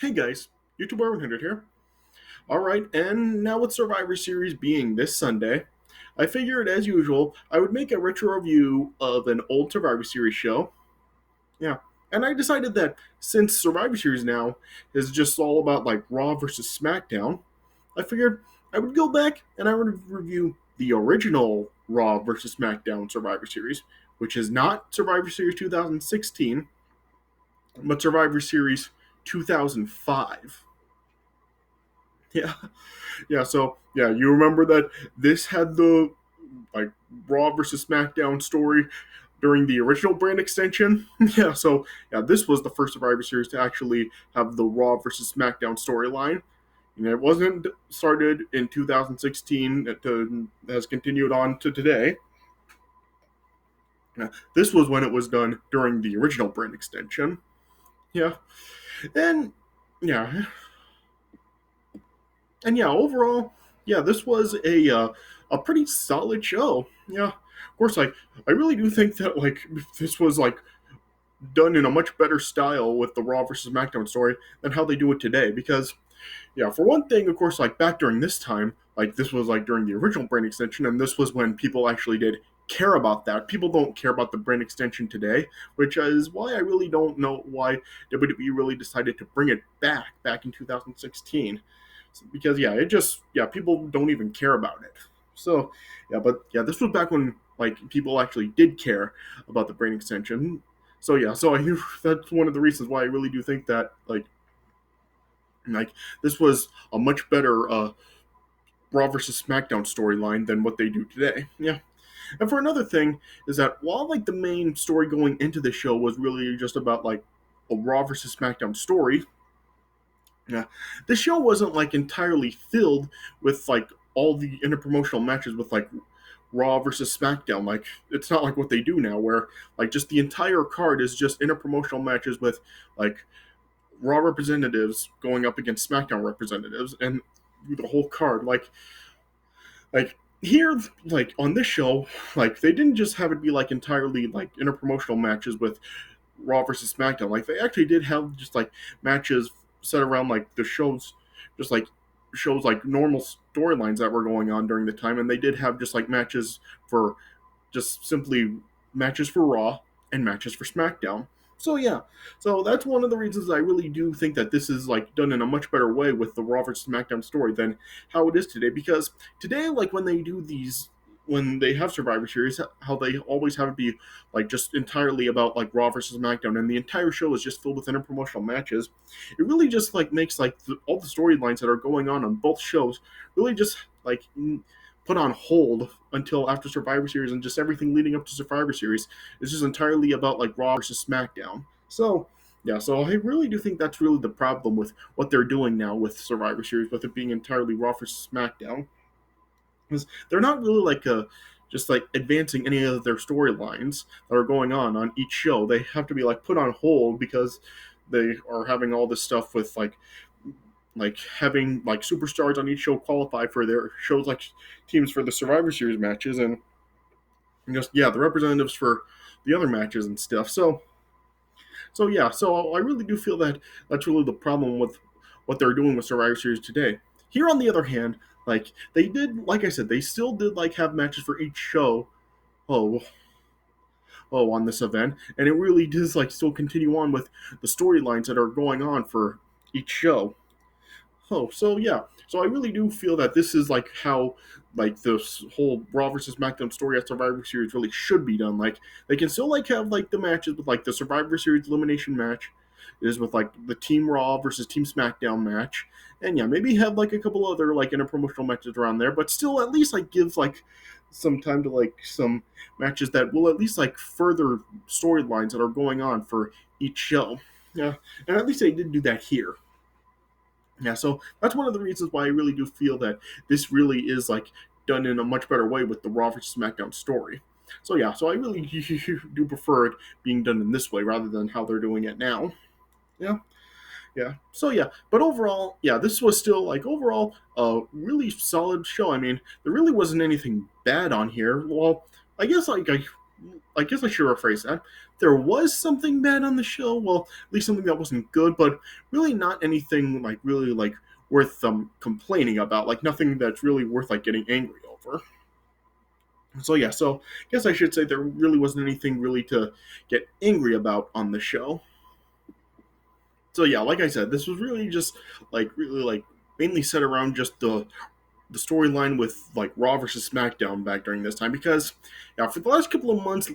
Hey guys, YouTuber 100 here. Alright, and now with Survivor Series being this Sunday, I figured as usual I would make a retro review of an old Survivor Series show. Yeah, and I decided that since Survivor Series now is just all about like Raw versus SmackDown, I figured I would go back and I would review the original Raw versus SmackDown Survivor Series, which is not Survivor Series 2016, but Survivor Series 2005. Yeah, yeah, you remember that this had the like Raw versus SmackDown story during the original brand extension. Yeah, this was the first Survivor Series to actually have the Raw versus SmackDown storyline. And it wasn't started in 2016. Has continued on to today. This was when it was done during the original brand extension. Yeah, and yeah, yeah, overall, yeah, this was a pretty solid show. Yeah, of course, I really do think that this was done in a much better style with the Raw versus SmackDown story than how they do it today. Because yeah, for one thing, of course, back during this time, this was during the original brand extension, and this was when people actually did care about that. People don't care about the brand extension today, which is why I really don't know why WWE really decided to bring it back in 2016. Because yeah, it just yeah, people don't even care about it. So yeah, but yeah, this was back when people actually did care about the brand extension. So yeah, that's one of the reasons why I really do think that like this was a much better Raw versus SmackDown storyline than what they do today. Yeah. And for another thing is that while the main story going into the show was really just about a Raw versus SmackDown story, yeah, the show wasn't entirely filled with all the interpromotional matches with Raw versus SmackDown. It's not like what they do now, where just the entire card is just interpromotional matches with like Raw representatives going up against SmackDown representatives, and the whole card. Here, on this show, they didn't just have it be entirely interpromotional matches with Raw versus SmackDown. They actually did have just matches set around the shows, just shows normal storylines that were going on during the time, and they did have just matches for just simply matches for Raw and matches for SmackDown. So yeah, so that's one of the reasons I really do think that this is done in a much better way with the Raw vs SmackDown story than how it is today. Because today, when they do these, when they have Survivor Series, how they always have it be just entirely about Raw versus SmackDown, and the entire show is just filled with interpromotional matches. It really just makes all the storylines that are going on both shows really just put on hold until after Survivor Series, and just everything leading up to Survivor Series is just entirely about Raw versus SmackDown. So yeah, so I really do think that's really the problem with what they're doing now with Survivor Series, with it being entirely Raw versus SmackDown, is they're not really just advancing any of their storylines that are going on each show. They have to be put on hold because they are having all this stuff with having superstars on each show qualify for their shows, teams for the Survivor Series matches, and just yeah, the representatives for the other matches and stuff. So yeah, so I really do feel that that's really the problem with what they're doing with Survivor Series today. Here, on the other hand, they did, like I said, they still did have matches for each show. Oh, on this event, and it really does still continue on with the storylines that are going on for each show. Oh, so yeah. So I really do feel that this is how this whole Raw versus SmackDown story at Survivor Series really should be done. They can still have the matches with the Survivor Series elimination match is with the Team Raw versus Team SmackDown match, and yeah, maybe have a couple other interpromotional matches around there, but still at least gives some time to some matches that will at least further storylines that are going on for each show. Yeah, and at least they did do that here. Yeah, so that's one of the reasons why I really do feel that this really is done in a much better way with the Raw vs SmackDown story. So yeah, so I really do prefer it being done in this way rather than how they're doing it now. Yeah, yeah. So yeah, but overall, yeah, this was still overall a really solid show. I mean, there really wasn't anything bad on here. Well, I guess I guess I should rephrase that. There was something bad on the show. Well, at least something that wasn't good, but really not anything like really like worth complaining about. Like nothing that's really worth like getting angry over. So yeah, so I guess I should say there really wasn't anything really to get angry about on the show. So yeah, like I said, this was really just like really like mainly set around just the storyline with like Raw versus SmackDown back during this time because yeah, for the last couple of months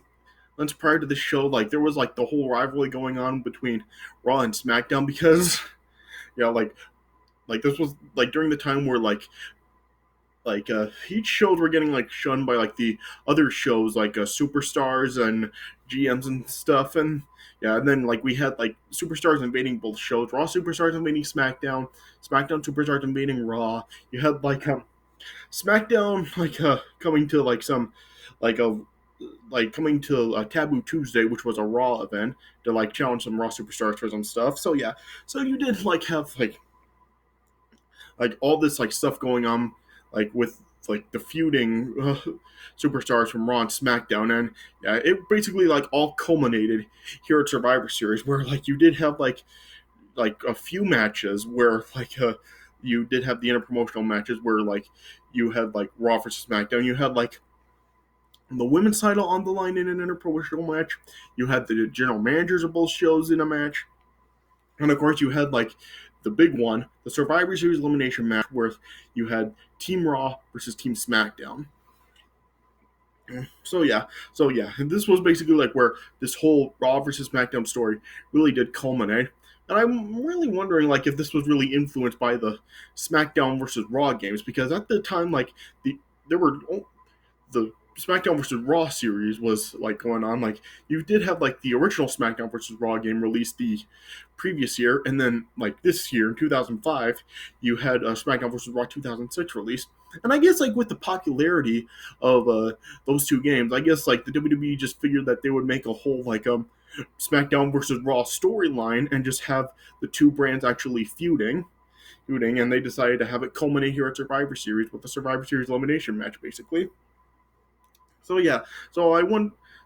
prior to the show, like there was like the whole rivalry going on between Raw and SmackDown because yeah, like this was like during the time where each shows were getting like shunned by like the other shows like superstars and GMs and stuff and yeah and then like we had like superstars invading both shows, Raw superstars invading SmackDown superstars invading Raw. You had SmackDown coming to like some like a coming to Taboo Tuesday, which was a Raw event to like challenge some Raw superstars for some stuff. So yeah, so you did like have like all this like stuff going on like with like the feuding superstars from Raw and SmackDown, and yeah, it basically like all culminated here at Survivor Series, where like you did have like a few matches where you did have the interpromotional matches where like you had like Raw versus SmackDown, you had like the women's title on the line in an interpromotional match, you had the general managers of both shows in a match, and of course, you had like the big one, the Survivor Series elimination match, where you had Team Raw versus Team SmackDown. So yeah, and this was basically like where this whole Raw versus SmackDown story really did culminate. And I'm really wondering like if this was really influenced by the SmackDown versus Raw games because at the time like there were the SmackDown versus Raw series was like going on. Like you did have like the original SmackDown versus Raw game released the previous year, and then like this year in 2005, you had SmackDown versus Raw 2006 released. And I guess like with the popularity of those two games, I guess like the WWE just figured that they would make a whole SmackDown versus Raw storyline and just have the two brands actually feuding, and they decided to have it culminate here at Survivor Series with the Survivor Series elimination match, basically. So yeah, so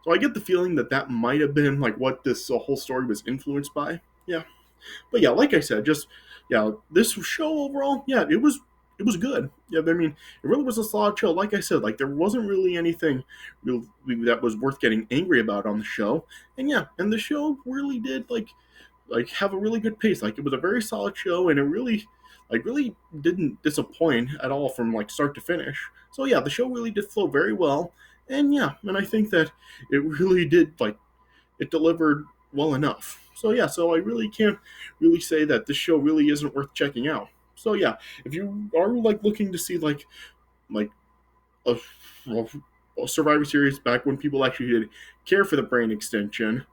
so I get the feeling that that might have been like what this whole story was influenced by. Yeah, but yeah, like I said, just yeah, this show overall, yeah, it was good. Yeah, I mean, it really was a solid show. Like I said, like there wasn't really anything really that was worth getting angry about on the show, and yeah, and the show really did like have a really good pace. Like it was a very solid show, and it really didn't disappoint at all from like start to finish. So yeah, the show really did flow very well, and yeah, and I think that it really did like it delivered well enough. So yeah, so I really can't really say that this show really isn't worth checking out. So yeah, if you are like looking to see like a, a Survivor Series back when people actually did care for the brain extension,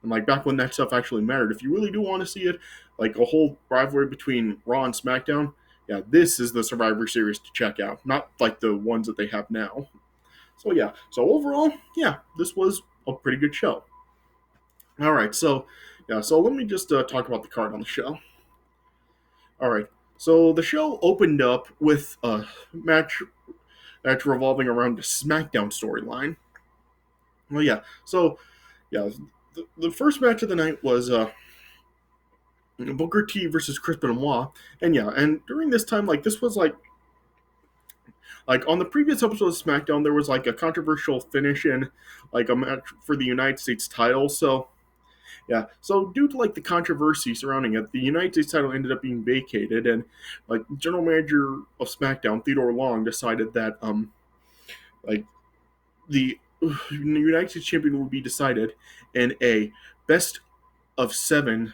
and like back when that stuff actually mattered. If you really do want to see it, like a whole rivalry between Raw and SmackDown, yeah, this is the Survivor Series to check out, not like the ones that they have now. So yeah, so overall, yeah, this was a pretty good show. All right, so yeah, so let me just talk about the card on the show. All right, so the show opened up with a match revolving around the SmackDown storyline. Well, yeah, so yeah, the first match of the night was Booker T versus Chris Benoit, and yeah, and during this time, like this was like on the previous episode of SmackDown, there was like a controversial finish in like a match for the United States title. So yeah, so due to like the controversy surrounding it, the United States title ended up being vacated, and like general manager of SmackDown, Theodore Long, decided that like the United States champion would be decided in a best of seven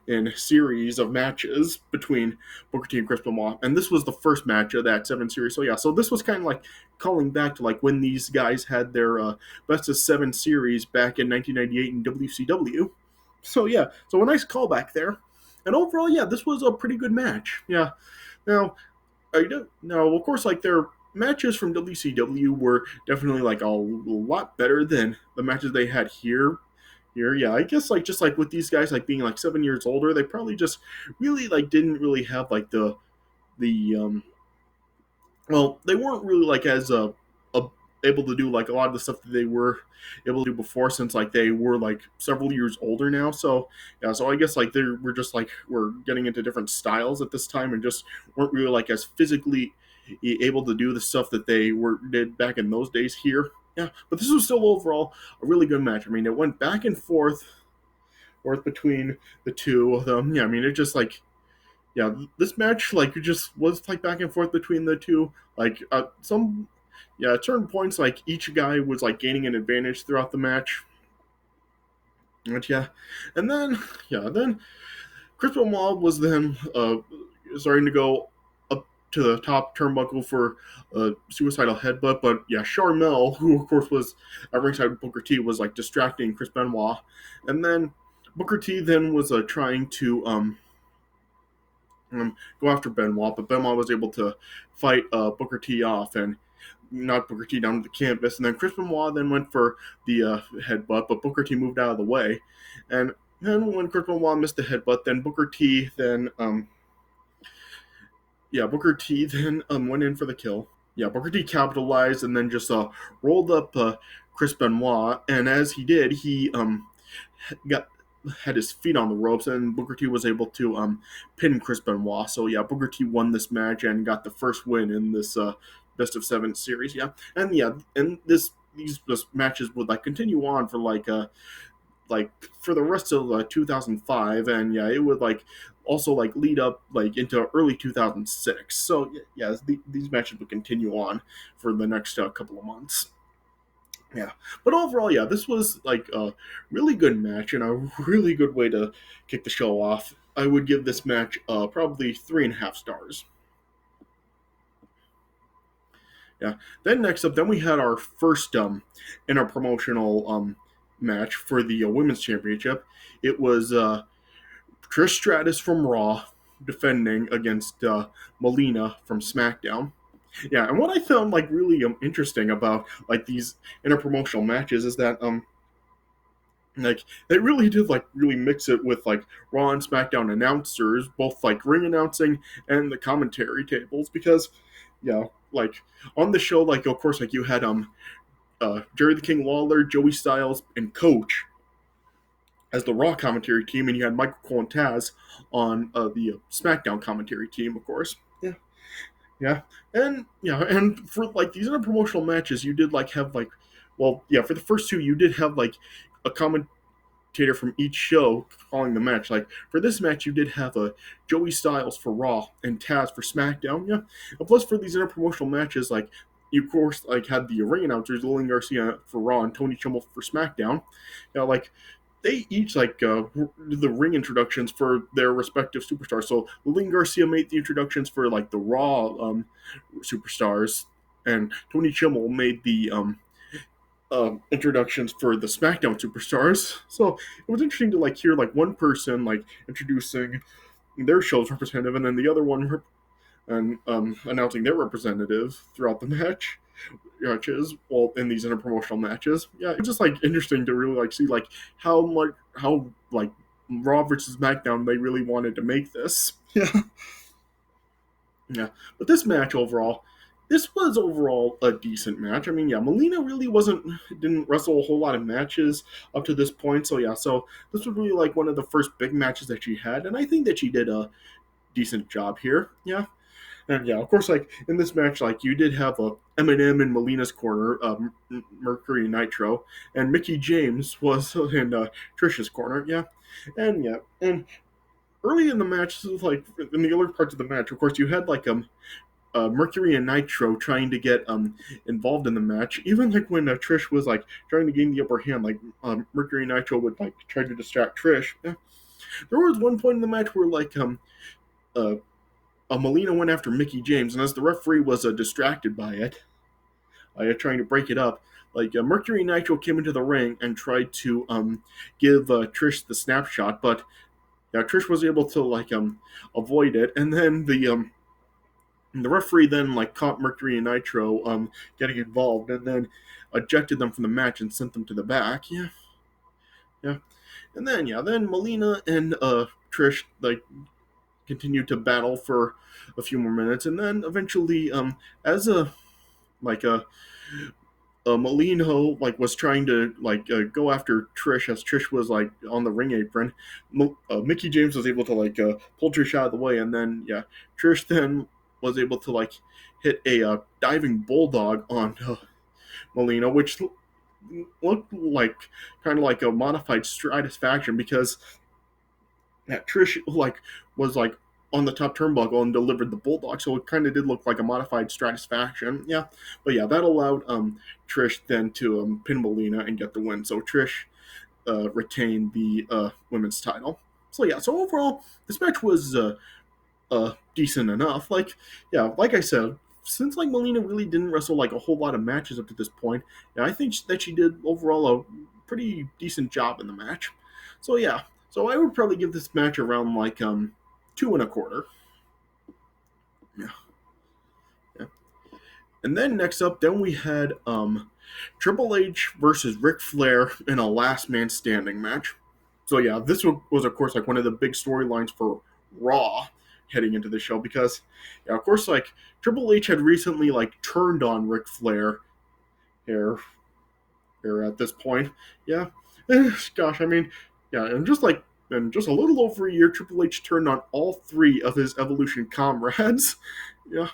in series of matches between Booker T and Chris Benoit, and this was the first match of that seven series. So yeah, so this was kind of like calling back to like when these guys had their best of seven series back in 1998 in WCW. So yeah, so a nice callback there, and overall, yeah, this was a pretty good match. Yeah, now now of course like their matches from WCW were definitely like a lot better than the matches they had here. Yeah, I guess like just like with these guys like being like 7 years older, they probably just really like didn't really have like the well, they weren't really like as a able to do like a lot of the stuff that they were able to do before, since like they were like several years older now. So yeah, so I guess like they were just like we're getting into different styles at this time and just weren't really like as physically able to do the stuff that they were did back in those days here. Yeah, but this was still overall a really good match. I mean, it went back and forth between the two of them. Yeah, I mean, it just like yeah, this match like it just was like back and forth between the two. Like some yeah, at certain points like each guy was like gaining an advantage throughout the match. But yeah, and then Chris Benoit was then starting to go up to the top turnbuckle for a suicidal headbutt, but yeah, Charmel, who of course was at ringside with Booker T, was like distracting Chris Benoit, and then Booker T then was trying to go after Benoit, but Benoit was able to fight Booker T off and knock Booker T down to the canvas. And then Chris Benoit then went for the headbutt, but Booker T moved out of the way. And then when Chris Benoit missed the headbutt, then Booker T then went in for the kill. Yeah, Booker T capitalized and then just rolled up Chris Benoit, and as he did, he got had his feet on the ropes, and Booker T was able to pin Chris Benoit. So yeah, Booker T won this match and got the first win in this best of 7 series. And these matches would like continue on for like for the rest of 2005, and yeah, it would like also like lead up like into early 2006. So yeah, these matches would continue on for the next couple of months. Yeah, but overall, yeah, this was like a really good match and a really good way to kick the show off. I would give this match probably 3.5 stars. Yeah. Then next up, then we had our first interpromotional match for the women's championship. It was Trish Stratus from Raw defending against Melina from SmackDown. Yeah, and what I found like really interesting about like these interpromotional matches is that like they really did like really mix it with like Raw and SmackDown announcers, both like ring announcing and the commentary tables, because yeah, like on the show, like of course like you had Jerry the King Lawler, Joey Styles, and Coach as the Raw commentary team, and you had Michael Cole and Taz on the SmackDown commentary team, of course. Yeah. And for like these other promotional matches, you did like have like, well, yeah, for the first two, you did have like a commentator from each show calling the match. Like for this match, you did have a Joey Styles for Raw and Taz for SmackDown. Yeah, and plus for these interpromotional matches, like you of course like had the ring announcers, Lillian Garcia for Raw and Tony Schimmel for SmackDown. You know, like they each like did the ring introductions for their respective superstars. So Lillian Garcia made the introductions for like the Raw superstars, and Tony Schimmel made the introductions for the SmackDown superstars. So it was interesting to like hear like one person like introducing their show's representative, and then the other one and announcing their representative throughout the matches, well, in these interpromotional matches. Yeah, it's just like interesting to really like see like how like Raw versus SmackDown they really wanted to make this. Yeah, yeah. But this was overall a decent match. I mean, yeah, Melina really didn't wrestle a whole lot of matches up to this point. So yeah, so this was really like one of the first big matches that she had, and I think that she did a decent job here. Yeah. And yeah, of course, like in this match, like you did have a Eminem in Melina's corner, Mercury and Nitro, and Mickey James was in Trish's corner. Yeah, and early in the match, like in the early parts of the match, of course, you had like Mercury and Nitro trying to get involved in the match. Even like when Trish was like trying to gain the upper hand, like Mercury and Nitro would like try to distract Trish. Yeah. There was one point in the match where like Melina went after Mickey James, and as the referee was distracted by it, trying to break it up, like Mercury Nitro came into the ring and tried to give Trish the snapshot, but yeah, Trish was able to like avoid it, and then the referee then like caught Mercury and Nitro getting involved, and then ejected them from the match and sent them to the back. Yeah, and then Melina and Trish like continued to battle for a few more minutes, and then eventually, as a like a Melina like was trying to like go after Trish as Trish was like on the ring apron. Mickey James was able to like pull Trish out of the way, and then yeah, Trish then was able to like hit a diving bulldog on Melina, which looked like kind of like a modified Stratus faction because yeah, Trish like was like on the top turnbuckle and delivered the bulldog, so it kind of did look like a modified Stratus faction. Yeah, but yeah, that allowed Trish then to pin Melina and get the win. So Trish retained the women's title. So yeah, so overall this match was decent enough. Like yeah, like I said, since like Melina really didn't wrestle like a whole lot of matches up to this point, yeah, I think that she did overall a pretty decent job in the match. So yeah, so I would probably give this match around like 2.25. Yeah, yeah. And then next up, then we had Triple H versus Ric Flair in a last man standing match. So yeah, this was of course like one of the big storylines for Raw heading into the show because yeah, of course like Triple H had recently like turned on Ric Flair here at this point. Yeah. Gosh, I mean, yeah, and just like in just a little over a year, Triple H turned on all three of his Evolution comrades. Yeah,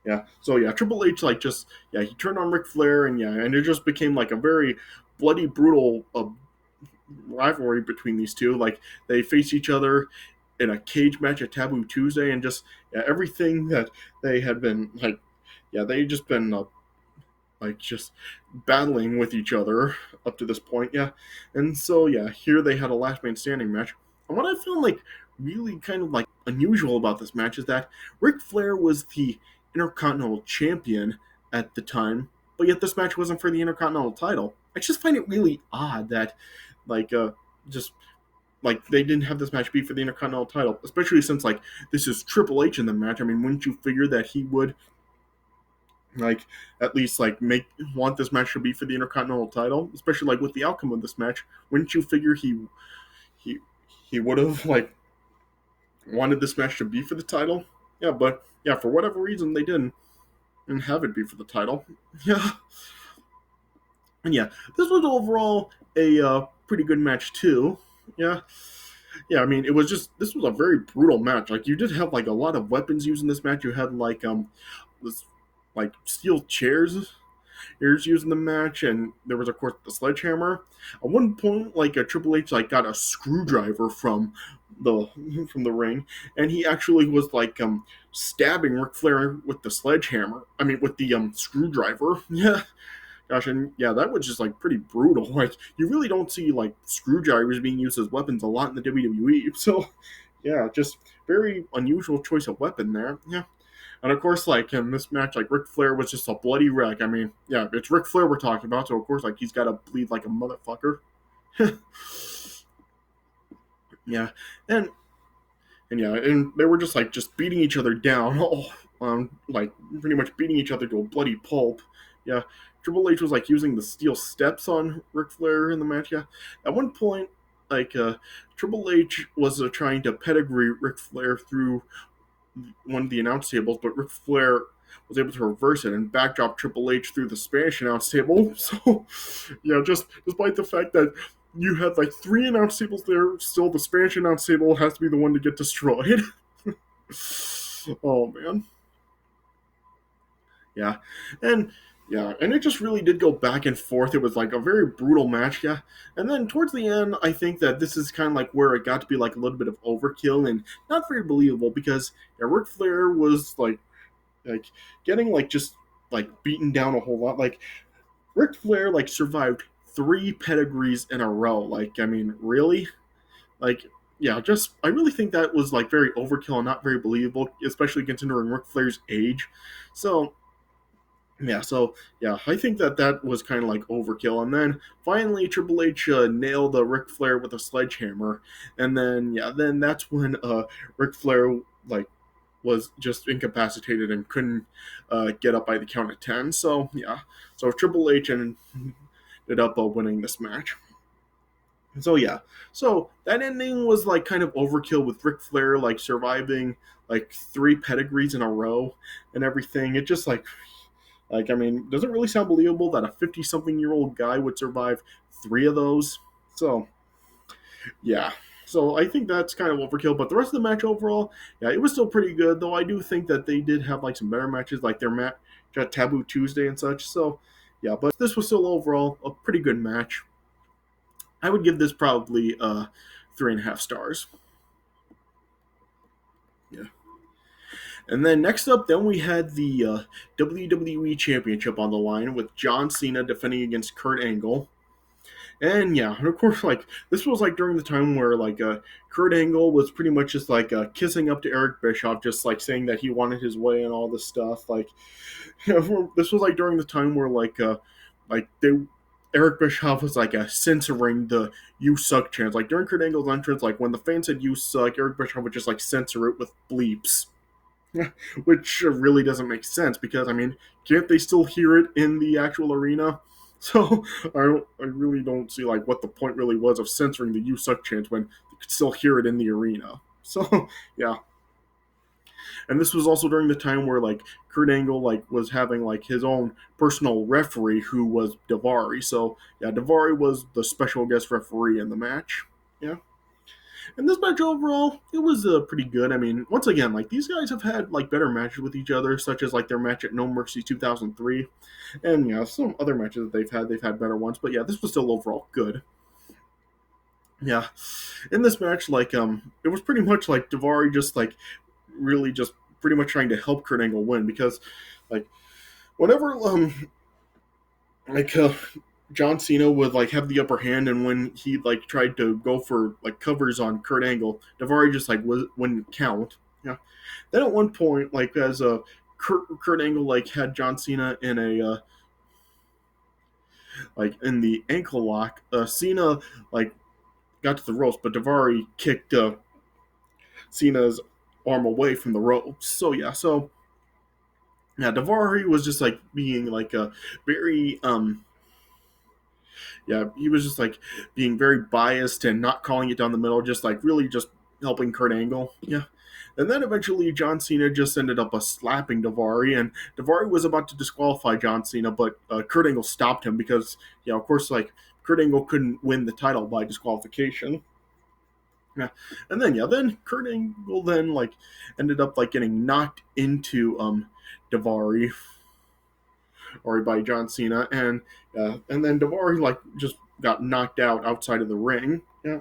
yeah. So yeah, Triple H like just yeah he turned on Ric Flair and yeah, and it just became like a very bloody, brutal rivalry between these two. Like they face each other in a cage match at Taboo Tuesday, and just yeah, everything that they had been like, yeah, they just been like just battling with each other up to this point. Yeah, and so yeah, here they had a last man standing match. And what I found like really kind of like unusual about this match is that Ric Flair was the Intercontinental Champion at the time, but yet this match wasn't for the Intercontinental title. I just find it really odd that like just like they didn't have this match be for the Intercontinental title, especially since like this is Triple H in the match. I mean, wouldn't you figure that he would like at least like make want this match to be for the Intercontinental title, especially like with the outcome of this match? Wouldn't you figure he he would have like wanted this match to be for the title? Yeah, but yeah, for whatever reason they didn't have it be for the title. Yeah, and yeah, this was overall a pretty good match too. Yeah, yeah. I mean, it was just this was a very brutal match. Like you did have like a lot of weapons used in this match. You had like this like steel chairs here's using the match, and there was of course the sledgehammer. At one point, like a Triple H like got a screwdriver the from the ring, and he actually was like stabbing Ric Flair with the sledgehammer. I mean with the screwdriver. Yeah. Gosh, and yeah, that was just like pretty brutal. Like you really don't see like screwdrivers being used as weapons a lot in the WWE. So yeah, just very unusual choice of weapon there. Yeah. And of course, like in this match, like Ric Flair was just a bloody wreck. I mean, yeah, it's Ric Flair we're talking about, so of course, like he's got to bleed like a motherfucker. Yeah, and yeah, and they were just beating each other down, like pretty much beating each other to a bloody pulp. Yeah, Triple H was like using the steel steps on Ric Flair in the match. Yeah, at one point, like Triple H was trying to pedigree Ric Flair through one of the announce tables, but Ric Flair was able to reverse it and backdrop Triple H through the Spanish announce table. So, yeah, just despite the fact that you had like three announce tables there, still the Spanish announce table has to be the one to get destroyed. Oh man, yeah, and yeah, and it just really did go back and forth. It was like a very brutal match, yeah. And then towards the end, I think that this is kind of like where it got to be like a little bit of overkill and not very believable because yeah, Ric Flair was like getting like just like beaten down a whole lot. Like Ric Flair like survived three pedigrees in a row. Like I mean, really? Like yeah, just I really think that was like very overkill and not very believable, especially considering Ric Flair's age. So yeah, so yeah, I think that that was kind of like overkill. And then finally, Triple H nailed Ric Flair with a sledgehammer, and then yeah, then that's when Ric Flair like was just incapacitated and couldn't get up by the count of 10. So yeah, so Triple H ended up winning this match. So yeah, so that ending was like kind of overkill with Ric Flair like surviving like three pedigrees in a row and everything. It just Like, I mean, does it really sound believable that a 50-something-year-old guy would survive 3 of those? So, yeah. So I think that's kind of overkill. But the rest of the match overall, yeah, it was still pretty good. Though I do think that they did have like some better matches, like their match at Taboo Tuesday and such. So yeah, but this was still overall a pretty good match. I would give this probably 3.5 stars. Yeah. And then next up, then we had the WWE Championship on the line with John Cena defending against Kurt Angle. And yeah, and of course, like this was like during the time where like Kurt Angle was pretty much just like kissing up to Eric Bischoff, just like saying that he wanted his way and all this stuff. Like, you know, this was like during the time where like they Eric Bischoff was like censoring the "you suck" chants. Like during Kurt Angle's entrance, like when the fans said "you suck," Eric Bischoff would just like censor it with bleeps. Which really doesn't make sense because I mean, can't they still hear it in the actual arena? So I really don't see like what the point really was of censoring the "you suck" chant when you could still hear it in the arena. So yeah, and this was also during the time where like Kurt Angle like was having like his own personal referee who was Daivari. So yeah, Daivari was the special guest referee in the match. Yeah. And this match overall, it was pretty good. I mean, once again, like these guys have had like better matches with each other, such as like their match at No Mercy 2003, and yeah, some other matches that they've had better ones. But yeah, this was still overall good. Yeah, in this match, like it was pretty much like Daivari just like really just pretty much trying to help Kurt Angle win because like whenever like John Cena would like have the upper hand, and when he like tried to go for like covers on Kurt Angle, Daivari just like wouldn't count. Yeah. Then at one point, like as Kurt Angle like had John Cena in a like in the ankle lock, Cena like got to the ropes, but Daivari kicked Cena's arm away from the ropes. So yeah, Daivari was just like being like a very yeah, he was just like being very biased and not calling it down the middle, just like really just helping Kurt Angle. Yeah. And then eventually John Cena just ended up slapping Daivari, and Daivari was about to disqualify John Cena, but Kurt Angle stopped him because, yeah, of course, like Kurt Angle couldn't win the title by disqualification. Yeah, and then then Kurt Angle then like ended up like getting knocked into Daivari or by John Cena, and then Daivari like just got knocked out outside of the ring. Yeah.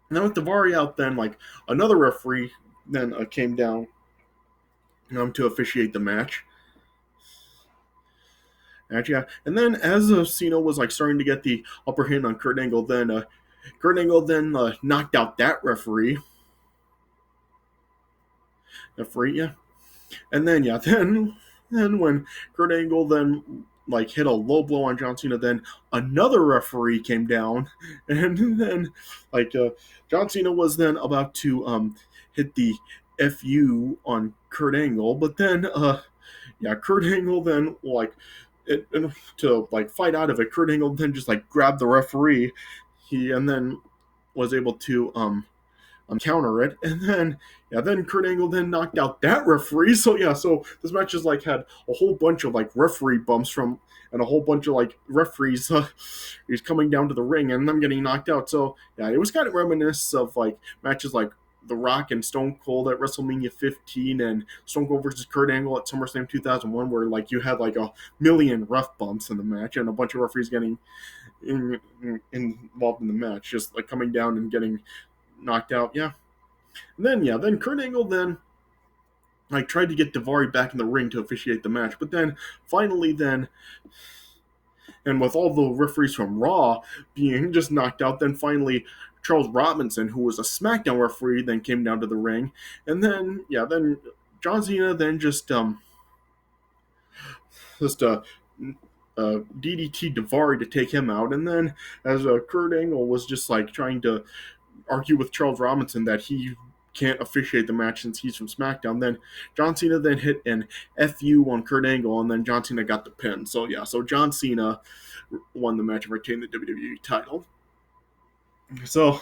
And then with Daivari out, then like another referee then came down to officiate the match. Yeah, and then as Cena was like starting to get the upper hand on Kurt Angle, then Kurt Angle then knocked out that referee. Yeah, and then then when Kurt Angle then like hit a low blow on John Cena, then another referee came down, and then like John Cena was then about to hit the FU on Kurt Angle, but then Kurt Angle then like to like fight out of it, Kurt Angle then just like grabbed the referee, and then was able to counter it, and then Kurt Angle then knocked out that referee. So yeah, so this match just like had a whole bunch of like referee bumps from and a whole bunch of like referees he's coming down to the ring and them getting knocked out. So yeah, it was kind of reminiscent of like matches like The Rock and Stone Cold at WrestleMania 15 and Stone Cold versus Kurt Angle at SummerSlam 2001, where like you had like a million ref bumps in the match and a bunch of referees getting involved in the match, just like coming down and getting knocked out. Yeah. And then Kurt Angle then like tried to get Daivari back in the ring to officiate the match, but then finally and with all the referees from Raw being just knocked out, then finally Charles Robinson, who was a SmackDown referee, then came down to the ring, and then John Cena then just DDT Daivari to take him out, and then as Kurt Angle was just like trying to argue with Charles Robinson that he can't officiate the match since he's from SmackDown, then John Cena then hit an FU on Kurt Angle, and then John Cena got the pin. So yeah, so John Cena won the match and retained the WWE title. So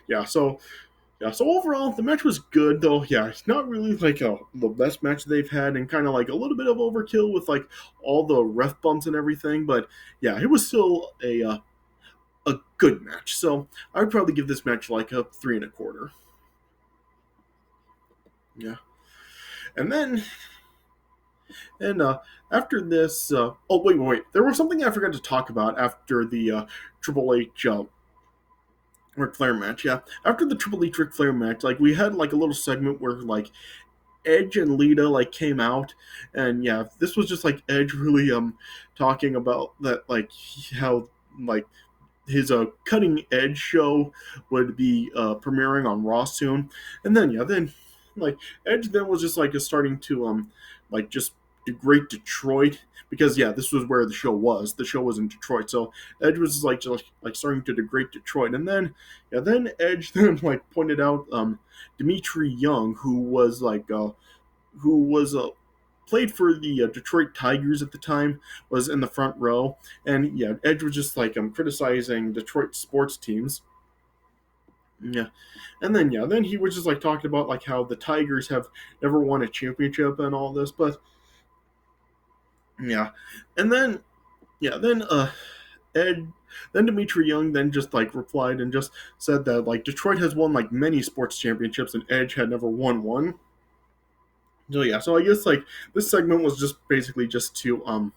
yeah, so Yeah, so overall, the match was good, though. Yeah, it's not really like the best match they've had, and kind of like a little bit of overkill with like all the ref bumps and everything. But yeah, it was still a good match. So I would probably give this match like a 3.25. Yeah, and then and after this, oh wait, there was something I forgot to talk about after the Triple H Ric Flair match. Yeah, after the Triple H Ric Flair match, like we had like a little segment where like Edge and Lita like came out, and yeah, this was just like Edge really talking about that like how like his cutting edge show would be premiering on Raw soon, and then yeah, then like Edge then was just like starting to like just degrade Detroit because yeah, this was where the show was. The show was in Detroit, so Edge was just like starting to degrade Detroit, and then yeah, then Edge then like pointed out Dimitri Young, who was played for the Detroit Tigers at the time, was in the front row, and yeah, Edge was just like criticizing Detroit sports teams. Yeah, and then yeah, then he was just like talking about like how the Tigers have never won a championship and all this, but yeah, and then yeah, then Ed, then Dimitri Young then just like replied and just said that like Detroit has won like many sports championships and Edge had never won one. So yeah, so I guess like this segment was just basically just to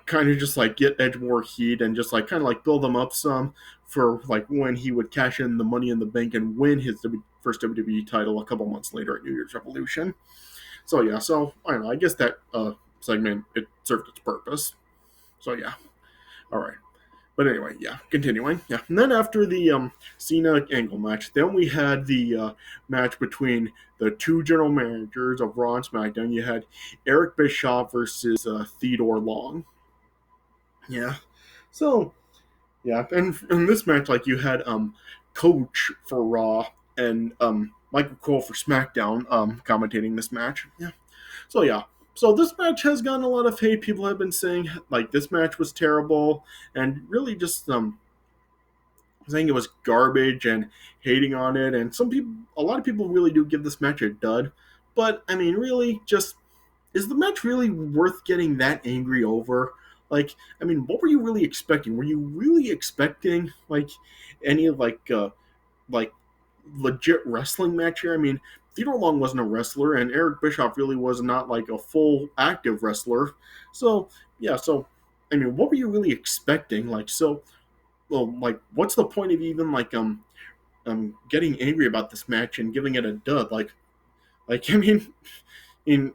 kind of just like get Edge more heat and just like kind of like build him up some for like when he would cash in the Money in the Bank and win his first WWE title a couple months later at New Year's Revolution. So yeah, so I don't know. I guess that segment it served its purpose. So yeah, all right. But anyway, yeah, continuing. Yeah, and then after the Cena Angle match, then we had the match between the two general managers of Raw and SmackDown. You had Eric Bischoff versus Theodore Long. Yeah. So yeah, and in this match, like you had Coach for Raw and Michael Cole for SmackDown commentating this match. Yeah. So yeah. So this match has gotten a lot of hate. People have been saying like this match was terrible and really just saying it was garbage and hating on it. And a lot of people really do give this match a dud. But I mean, really, just is the match really worth getting that angry over? Like, I mean, what were you really expecting? Were you really expecting like any like legit wrestling match here? I mean, Theodore Long wasn't a wrestler, and Eric Bischoff really was not like a full active wrestler. So yeah, so I mean, what were you really expecting? Like, so well, like, what's the point of even like getting angry about this match and giving it a dud? Like I mean, in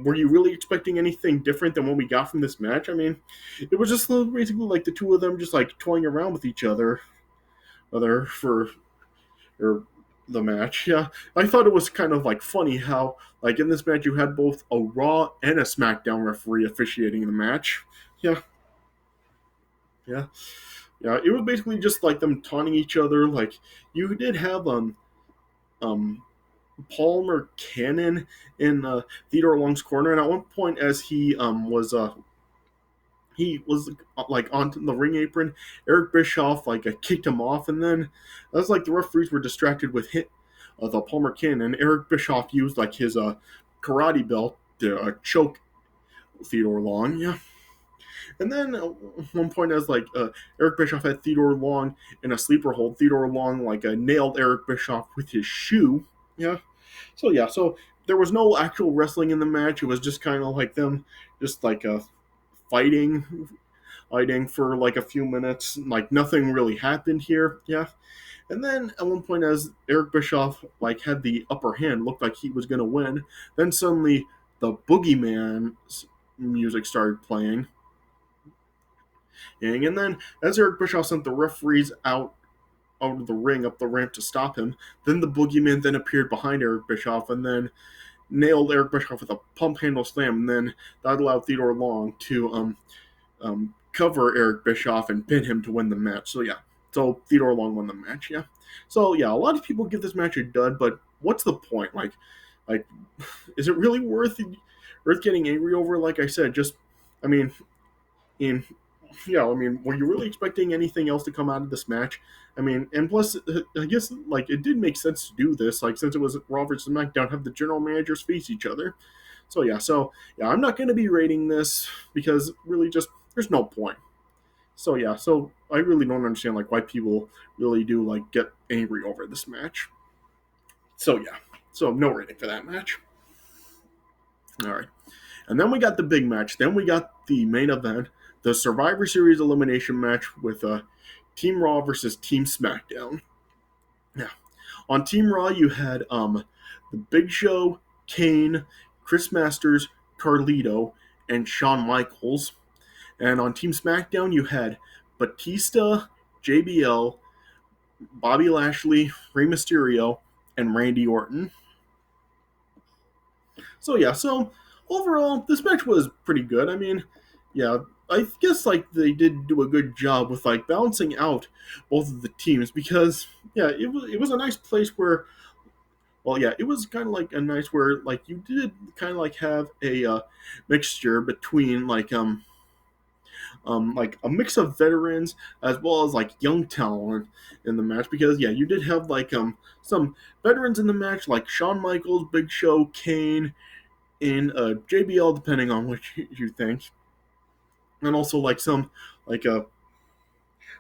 were you really expecting anything different than what we got from this match? I mean, it was just basically like the two of them just like toying around with each other for or the match. Yeah, I thought it was kind of like funny how like in this match you had both a Raw and a SmackDown referee officiating the match. Yeah, yeah, yeah. It was basically just like them taunting each other. Like you did have um Palmer Cannon in Theodore Long's corner, and at one point, as he was like on the ring apron, Eric Bischoff like kicked him off, and then that's like the referees were distracted with the Palmer Cannon, and Eric Bischoff used like his karate belt to choke Theodore Long. Yeah. And then at one point, as like Eric Bischoff had Theodore Long in a sleeper hold, Theodore Long like nailed Eric Bischoff with his shoe. Yeah. So yeah, so there was no actual wrestling in the match. It was just kind of like them, just like fighting, fighting for like a few minutes. Like nothing really happened here. Yeah. And then at one point, as Eric Bischoff like had the upper hand, looked like he was gonna win. Then suddenly the Boogeyman's music started playing. And then as Eric Bischoff sent the referees out of the ring up the ramp to stop him, then the Boogeyman then appeared behind Eric Bischoff and then nailed Eric Bischoff with a pump handle slam, and then that allowed Theodore Long to cover Eric Bischoff and pin him to win the match. So yeah, so Theodore Long won the match. Yeah. So yeah, a lot of people give this match a dud, but what's the point? Like, is it really worth getting angry over? Like I said, just I mean, in yeah, I mean, were you really expecting anything else to come out of this match? I mean, and plus, I guess like it did make sense to do this, like since it was Raw versus SmackDown, have the general managers face each other. So I'm not going to be rating this because really just there's no point. So I really don't understand like why people really do like get angry over this match. So no rating for that match. All right. And then we got the big match. Then we got the main event, the Survivor Series elimination match with Team Raw versus Team SmackDown. Yeah. On Team Raw, you had the Big Show, Kane, Chris Masters, Carlito, and Shawn Michaels. And on Team SmackDown, you had Batista, JBL, Bobby Lashley, Rey Mysterio, and Randy Orton. So overall, this match was pretty good. I mean, yeah, I guess like they did do a good job with like balancing out both of the teams because yeah, it was a nice place where well yeah, it was kind of like a nice where like you did kind of like have a mixture between like a mix of veterans as well as like young talent in the match because yeah, you did have like some veterans in the match like Shawn Michaels, Big Show, Kane, and JBL, depending on which you think, and also like like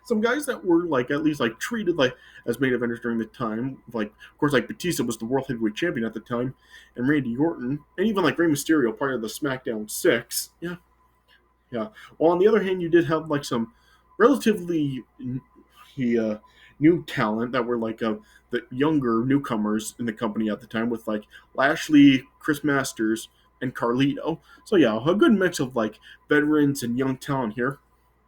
some guys that were like at least like treated like as main eventers during the time. Like of course like Batista was the world heavyweight champion at the time, and Randy Orton, and even like Rey Mysterio, part of the SmackDown Six. Yeah, yeah. While on the other hand, you did have like some relatively uh, new talent that were like the younger newcomers in the company at the time with like Lashley, Chris Masters, and Carlito. So yeah, a good mix of like veterans and young talent here.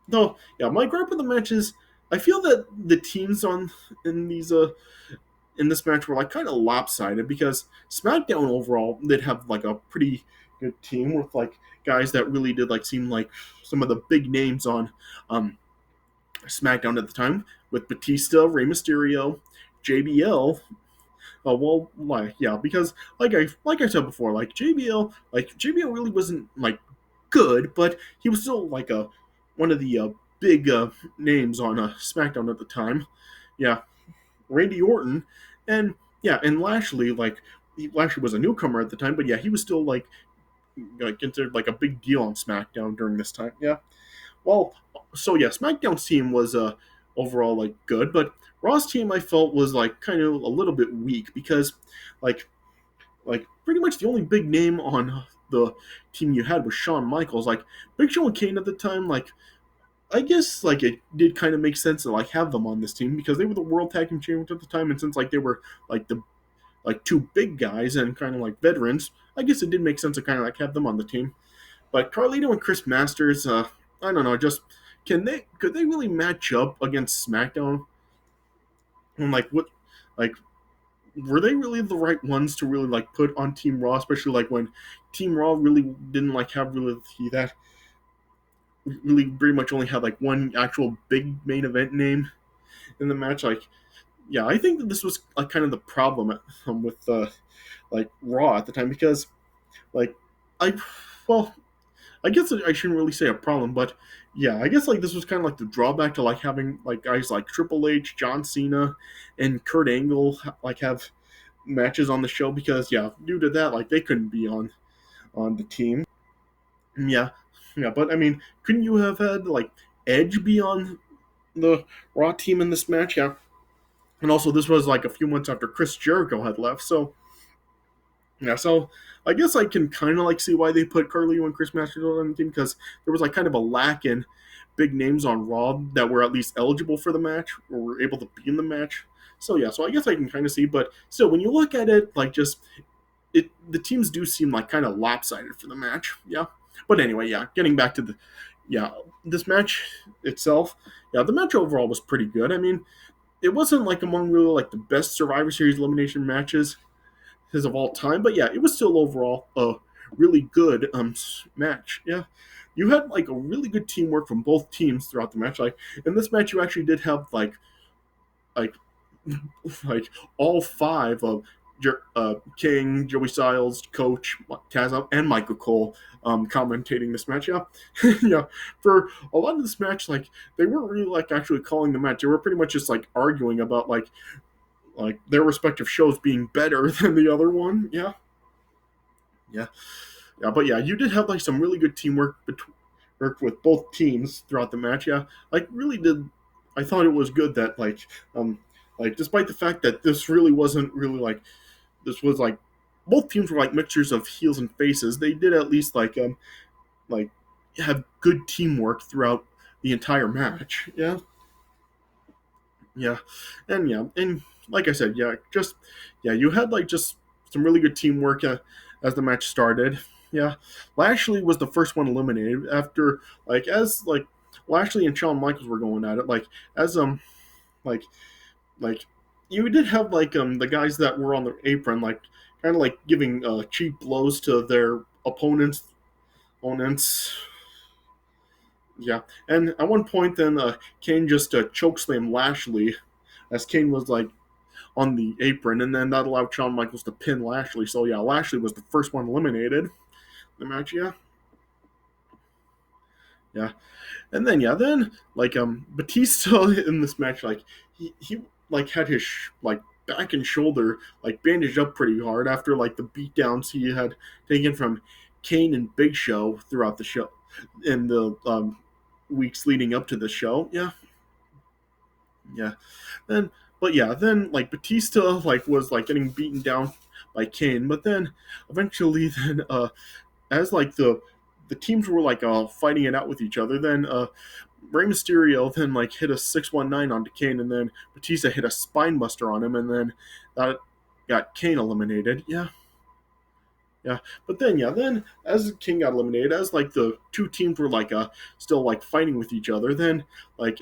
Though yeah, my gripe with the match is I feel that the teams on in these in this match were like kind of lopsided because SmackDown overall did have like a pretty good team with like guys that really did like seem like some of the big names on um, SmackDown at the time with Batista, Rey Mysterio, JBL. Well, like yeah, because like I said before, like JBL really wasn't like good, but he was still like a one of the big names on SmackDown at the time. Yeah, Randy Orton, and yeah, and Lashley. Lashley was a newcomer at the time, but yeah, he was still like considered like a big deal on SmackDown during this time. Yeah. Well, so yeah, SmackDown's team was overall like good, but Raw's team I felt was like kind of a little bit weak because like pretty much the only big name on the team you had was Shawn Michaels. Like Big Show and Kane at the time, like I guess like it did kind of make sense to like have them on this team because they were the World Tag Team Champions at the time, and since like they were like the like two big guys and kind of like veterans, I guess it did make sense to kind of like have them on the team. But Carlito and Chris Masters, I don't know, just could they really match up against SmackDown? And like what like were they really the right ones to really like put on Team Raw, especially like when Team Raw really didn't like have really that really pretty much only had like one actual big main event name in the match. Like yeah, I think that this was like kind of the problem with like Raw at the time because like I well I guess I shouldn't really say a problem, but yeah, I guess like this was kind of like the drawback to like having like guys like Triple H, John Cena, and Kurt Angle like have matches on the show because yeah, due to that like they couldn't be on the team. Yeah, yeah, but I mean, couldn't you have had like Edge be on the Raw team in this match? Yeah, and also this was like a few months after Chris Jericho had left, so yeah, so I guess I can kind of like see why they put Carlito and Chris Masters on the team because there was like kind of a lack in big names on Raw that were at least eligible for the match or were able to be in the match. So yeah, so I guess I can kind of see, but still, when you look at it, like just the teams do seem like kind of lopsided for the match. Yeah, but anyway, yeah, getting back to yeah this match itself, yeah, the match overall was pretty good. I mean, it wasn't like among really like the best Survivor Series elimination matches of all time. But yeah, it was still overall a really good match. Yeah, you had like a really good teamwork from both teams throughout the match. Like in this match, you actually did have like like all five of King, Joey Styles, Coach, Taz, and Michael Cole commentating this match. Yeah, yeah. For a lot of this match, like they weren't really like actually calling the match. They were pretty much just like arguing about like their respective shows being better than the other one. Yeah, yeah, yeah. But yeah, you did have like some really good teamwork with both teams throughout the match. Yeah, like really did. I thought it was good that like despite the fact that this really wasn't really like this was like both teams were like mixtures of heels and faces. They did at least like have good teamwork throughout the entire match. Yeah, and like I said, you had like just some really good teamwork as the match started. Yeah, Lashley was the first one eliminated after as Lashley and Shawn Michaels were going at it. As like like you did have the guys that were on the apron kind of like giving cheap blows to their opponents. Yeah, and at one point then Kane just chokeslammed Lashley as Kane was like on the apron, and then that allowed Shawn Michaels to pin Lashley. So yeah, Lashley was the first one eliminated in the match. Yeah, and then Batista in this match he like had his back and shoulder bandaged up pretty hard after like the beatdowns he had taken from Kane and Big Show throughout the show in the weeks leading up to the show. Yeah. Then, but yeah, then Batista was getting beaten down by Kane, but then eventually then as the teams were fighting it out with each other, then Rey Mysterio then hit a 619 onto Kane, and then Batista hit a spine buster on him, and then that got Kane eliminated. Yeah. Yeah, but then as King got eliminated, as the two teams were still fighting with each other, then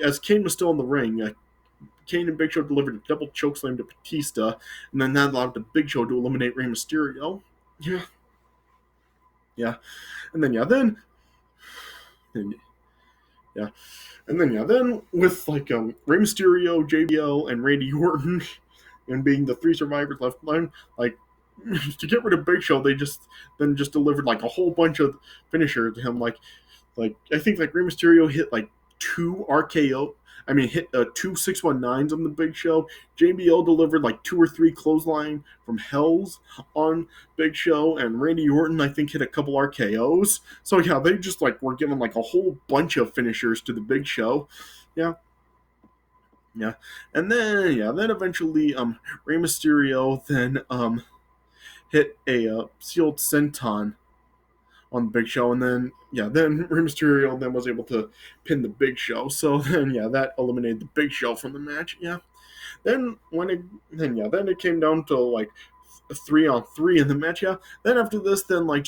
as Kane was still in the ring, Kane and Big Show delivered a double chokeslam to Batista, and then that allowed the Big Show to eliminate Rey Mysterio. Yeah, yeah, and then yeah, then with Rey Mysterio, JBL, and Randy Orton, and being the three survivors left behind, to get rid of Big Show, they just delivered a whole bunch of finishers to him. I think Rey Mysterio hit two RKO. I mean, hit two 619s on the Big Show. JBL delivered two or three clothesline from Hells on Big Show, and Randy Orton I think hit a couple RKOs. So yeah, they just were giving a whole bunch of finishers to the Big Show. Yeah. Yeah, and then eventually Rey Mysterio then hit a sealed senton on the Big Show, and then Rey Mysterio then was able to pin the Big Show. So then that eliminated the Big Show from the match. Yeah. Then it came down to a 3-on-3 in the match. Yeah. Then after this, then then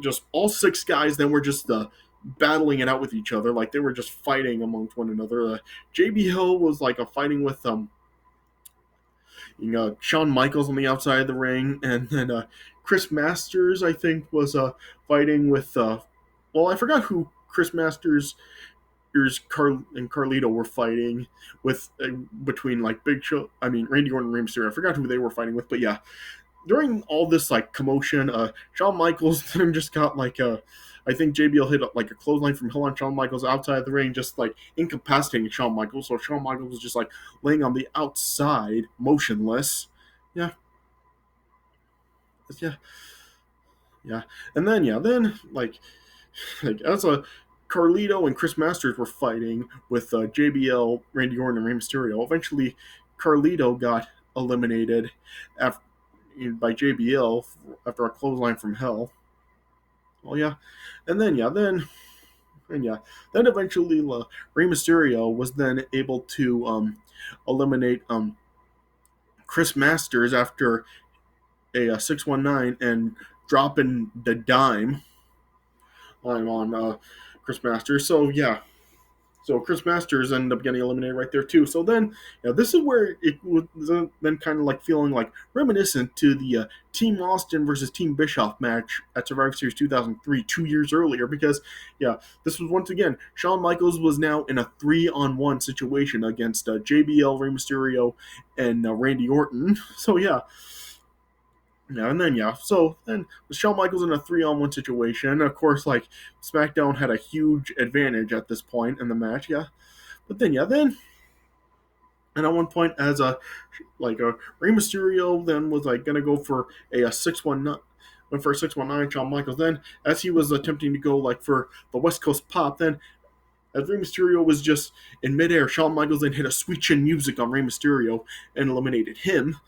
just all six guys then were just battling it out with each other. They were just fighting amongst one another. JBL was fighting with Shawn Michaels on the outside of the ring, and then Chris Masters I think was fighting with I forgot who Chris Masters and Carlito were fighting with between Big Show, I mean Randy Orton and Rey Mysterio. I forgot who they were fighting with, but yeah, during all this commotion, Shawn Michaels then just got I think JBL hit a clothesline from Hell on Shawn Michaels outside of the ring, just incapacitating Shawn Michaels. So Shawn Michaels was just laying on the outside, motionless. Yeah, yeah, yeah. And then as Carlito and Chris Masters were fighting with JBL, Randy Orton, and Rey Mysterio. Eventually, Carlito got eliminated by JBL after a clothesline from Hell. Well, yeah, and then eventually Rey Mysterio was then able to eliminate Chris Masters after a 619 and dropping the dime on Chris Masters. So yeah, So Chris Masters ended up getting eliminated right there too. So then, this is where it was then kind of like feeling like reminiscent to the Team Austin versus Team Bischoff match at Survivor Series 2003, 2 years earlier. Because this was once again Shawn Michaels was now in a 3-on-1 situation against JBL, Rey Mysterio, and Randy Orton. So so then with Shawn Michaels in a 3-on-1 situation, of course, like SmackDown had a huge advantage at this point in the match, But then and at one point, as Rey Mysterio then was like gonna go for a 619, went for a 619. Shawn Michaels then, as he was attempting to go like for the West Coast pop, then as Rey Mysterio was just in midair, Shawn Michaels then hit a sweet chin music on Rey Mysterio and eliminated him.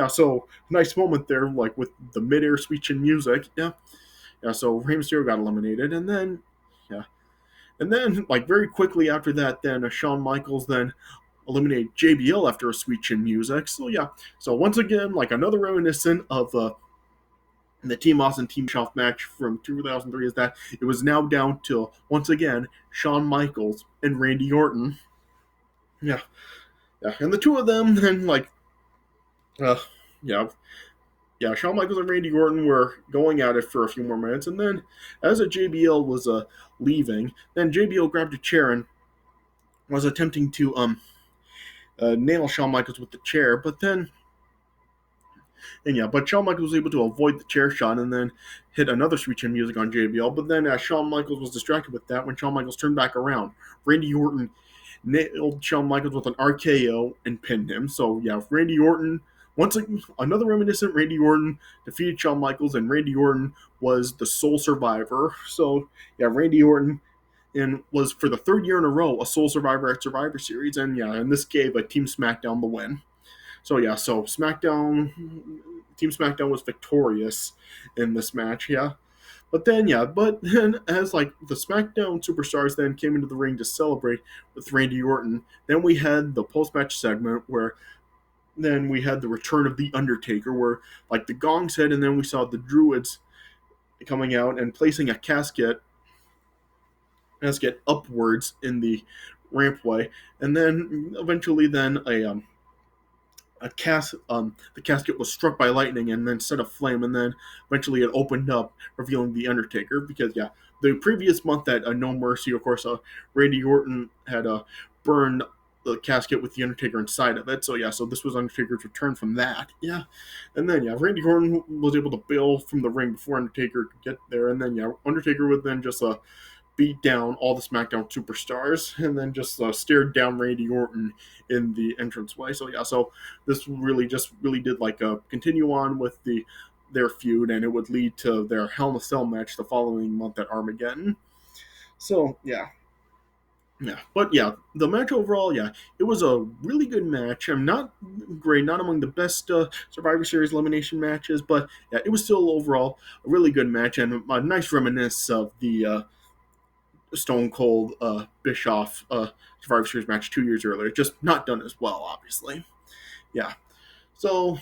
So nice moment there, like with the midair sweet chin music. So Rey Mysterio got eliminated, and then like very quickly after that, then Shawn Michaels then eliminated JBL after a sweet chin music. So once again, like another reminiscent of the Team Austin Team Bischoff match from 2003 is that it was now down to once again Shawn Michaels and Randy Orton. And the two of them then Shawn Michaels and Randy Orton were going at it for a few more minutes, and then as a JBL was leaving, then JBL grabbed a chair and was attempting to nail Shawn Michaels with the chair, but Shawn Michaels was able to avoid the chair shot and then hit another sweet chin music on JBL. But then as Shawn Michaels was distracted with that, when Shawn Michaels turned back around, Randy Orton nailed Shawn Michaels with an RKO and pinned him. So Randy Orton, once again, another reminiscent, Randy Orton defeated Shawn Michaels, and Randy Orton was the sole survivor. So Randy Orton was for the third year in a row a sole survivor at Survivor Series, and this gave a Team SmackDown the win. So Team SmackDown was victorious in this match, But then as like the SmackDown superstars then came into the ring to celebrate with Randy Orton, then we had the post-match segment where then we had the return of the Undertaker, where like the gongs hit, and then we saw the Druids coming out and placing a casket upwards in the rampway, and then eventually then the casket was struck by lightning and then set aflame, and then eventually it opened up, revealing the Undertaker. Because the previous month at No Mercy, of course, Randy Orton had burned the casket with the Undertaker inside of it. So this was Undertaker's return from that. And then Randy Orton was able to bail from the ring before Undertaker could get there, and then Undertaker would then just beat down all the SmackDown superstars, and then just stared down Randy Orton in the entranceway. So this really did like continue on with their feud, and it would lead to their Hell in a Cell match the following month at Armageddon. So but the match overall, it was a really good match. I'm not great, not among the best Survivor Series elimination matches, but it was still overall a really good match, and a nice reminiscence of the Stone Cold Bischoff Survivor Series match 2 years earlier. Just not done as well, obviously. So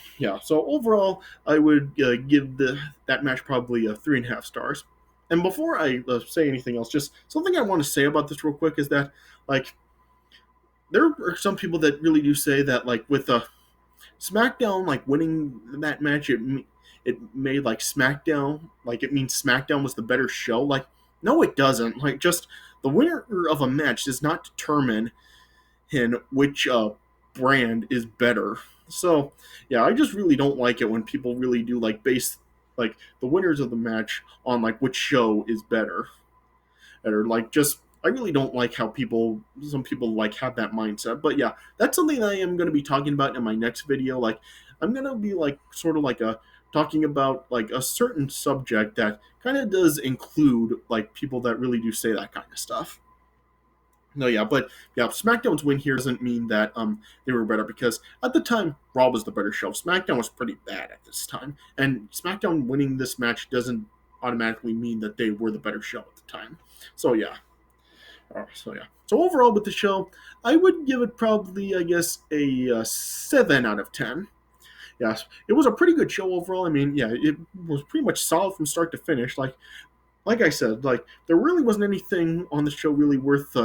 overall, I would give that match probably 3.5 stars. And before I say anything else, just something I want to say about this real quick is that like there are some people that really do say that like with SmackDown like winning that match, it made like SmackDown like it means SmackDown was the better show. Like no, it doesn't. Like just the winner of a match does not determine in which brand is better. So I just really don't like it when people really do like base like the winners of the match on like which show is better. Or like just I really don't like how some people like have that mindset. But that's something I am going to be talking about in my next video. Like I'm going to be like sort of like talking about like a certain subject that kind of does include like people that really do say that kind of stuff. No, but SmackDown's win here doesn't mean that they were better, because at the time Raw was the better show. SmackDown was pretty bad at this time, and SmackDown winning this match doesn't automatically mean that they were the better show at the time. So So overall with the show, I would give it probably a 7 out of 10. Yes, it was a pretty good show overall. I mean, it was pretty much solid from start to finish. Like I said, like there really wasn't anything on the show really worth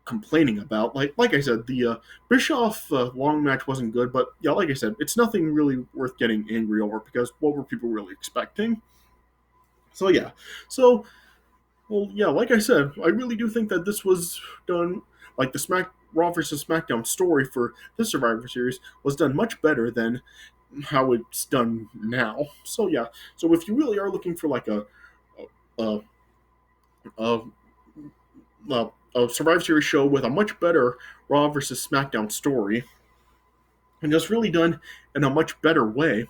complaining about. Like I said, the Bischoff long match wasn't good, but yeah, like I said, it's nothing really worth getting angry over because what were people really expecting? So yeah, so well, yeah, like I said, I really do think that this was done like the Raw versus SmackDown story for the Survivor Series was done much better than how it's done now. So yeah, so if you really are looking for like a a, a Survivor Series show with a much better Raw versus SmackDown story, and just really done in a much better way,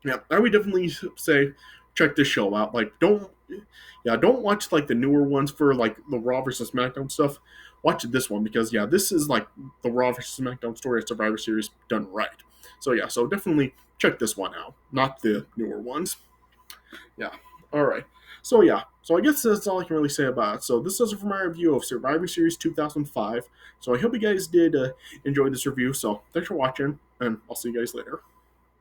yeah, I would definitely say check this show out. Like, don't watch like the newer ones for like the Raw versus SmackDown stuff. Watch this one because yeah, this is like the Raw versus SmackDown story of Survivor Series done right. So yeah, so definitely check this one out, not the newer ones. Yeah. All right. So yeah. So I guess that's all I can really say about it. So this is for my review of Survivor Series 2005. So I hope you guys did enjoy this review. So thanks for watching, and I'll see you guys later.